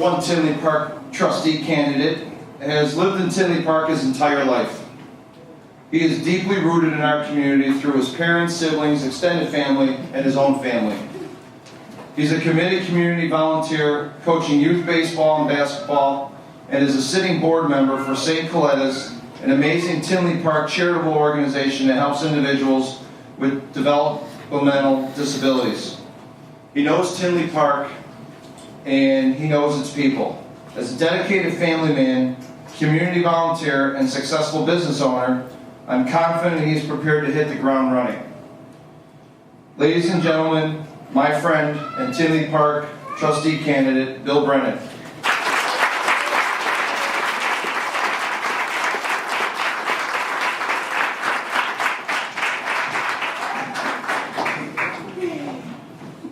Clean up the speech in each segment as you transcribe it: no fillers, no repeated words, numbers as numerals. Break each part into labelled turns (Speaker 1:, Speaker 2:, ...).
Speaker 1: one Tinley Park trustee candidate, has lived in Tinley Park his entire life. He is deeply rooted in our community through his parents, siblings, extended family, and his own family. He's a committed community volunteer, coaching youth baseball and basketball, and is a sitting board member for St. Coletta's, an amazing Tinley Park charitable organization that helps individuals with developmental disabilities. He knows Tinley Park, and he knows its people. As a dedicated family man, community volunteer, and successful business owner, I'm confident he is prepared to hit the ground running. Ladies and gentlemen, my friend and Tinley Park trustee candidate, Bill Brennan.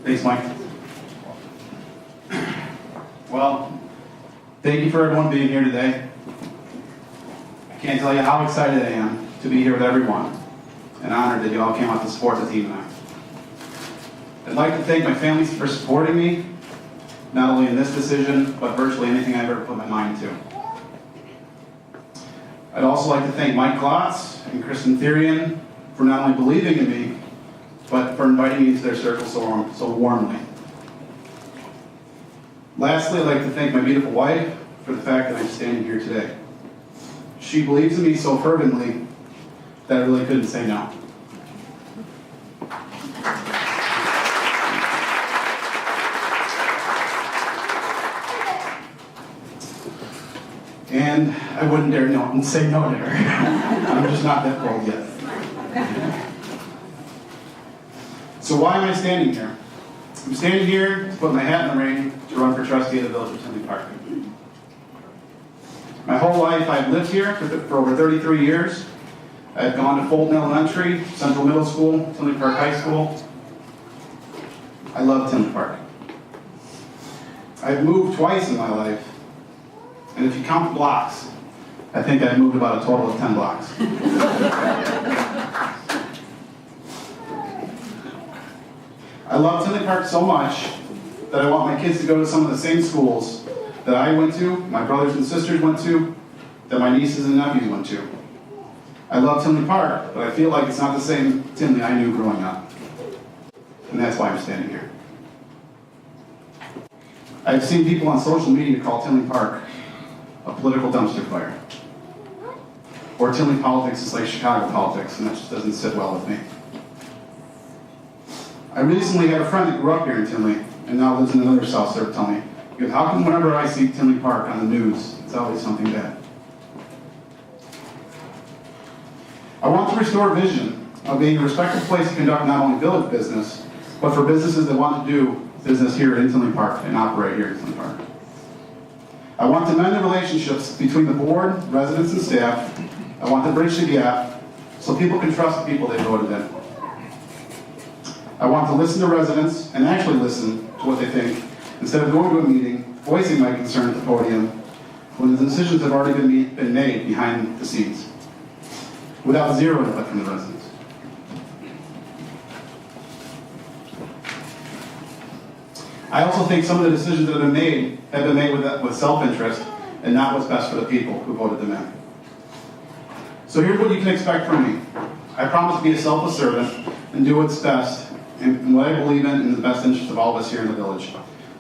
Speaker 2: Thanks, Mike. Well, thank you for everyone being here today. I can't tell you how excited I am to be here with everyone, and honored that you all came out to support the team and I. I'd like to thank my family for supporting me, not only in this decision, but virtually anything I've ever put my mind to. I'd also like to thank Mike Klotz and Kristen Therian for not only believing in me, but for inviting me into their circle so warmly. Lastly, I'd like to thank my beautiful wife for the fact that I'm standing here today. She believes in me so fervently that I really couldn't say no. And I wouldn't dare say no to her. I'm just not that bold yet. So why am I standing here? I'm standing here to put my hat in the ring to run for trustee of the Village of Tinley Park. My whole life I've lived here for over 33 years. I've gone to Fulton Elementary, Central Middle School, Tinley Park High School. I love Tinley Park. I've moved twice in my life, and if you count the blocks, I think I've moved about a total of 10 blocks. I love Tinley Park so much that I want my kids to go to some of the same schools that I went to, my brothers and sisters went to, that my nieces and nephews went to. I love Tinley Park, but I feel like it's not the same Tinley I knew growing up. And that's why I'm standing here. I've seen people on social media call Tinley Park a political dumpster fire. Or Tinley politics is like Chicago politics, and that just doesn't sit well with me. I recently had a friend that grew up here in Tinley and now lives in another South Suburb tell me, because how come whenever I see Tinley Park on the news, it's always something bad? I want to restore a vision of being a respectful place to conduct not only village business, but for businesses that want to do business here in Tinley Park and operate here in Tinley Park. I want to mend the relationships between the board, residents, and staff. I want to bridge the gap so people can trust the people they voted in. I want to listen to residents and actually listen to what they think instead of going to a meeting, voicing my concern at the podium when the decisions have already been made behind the scenes, without zero input from the residents. I also think some of the decisions that have been made with self-interest and not what's best for the people who voted them in. So here's what you can expect from me. I promise to be a selfless servant and do what's best and what I believe in the best interest of all of us here in the village.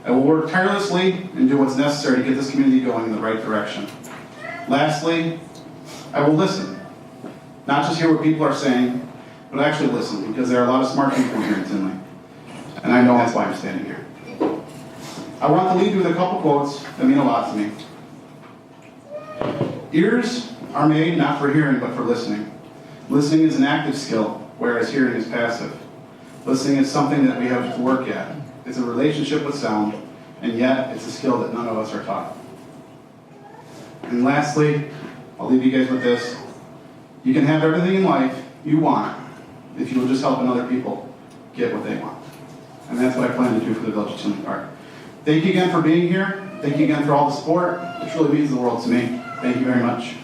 Speaker 2: I will work tirelessly and do what's necessary to get this community going in the right direction. Lastly, I will listen. Not just hear what people are saying, but actually listen, because there are a lot of smart people here in Tinley. And I know that's why I'm standing here. I want to leave you with a couple quotes that mean a lot to me. Ears are made not for hearing, but for listening. Listening is an active skill, whereas hearing is passive. Listening is something that we have to work at. It's a relationship with sound, and yet it's a skill that none of us are taught. And lastly, I'll leave you guys with this. You can have everything in life you want if you will just help other people get what they want. And that's what I plan to do for the Village of Tinley Park. Thank you again for being here. Thank you again for all the support. It truly means the world to me. Thank you very much.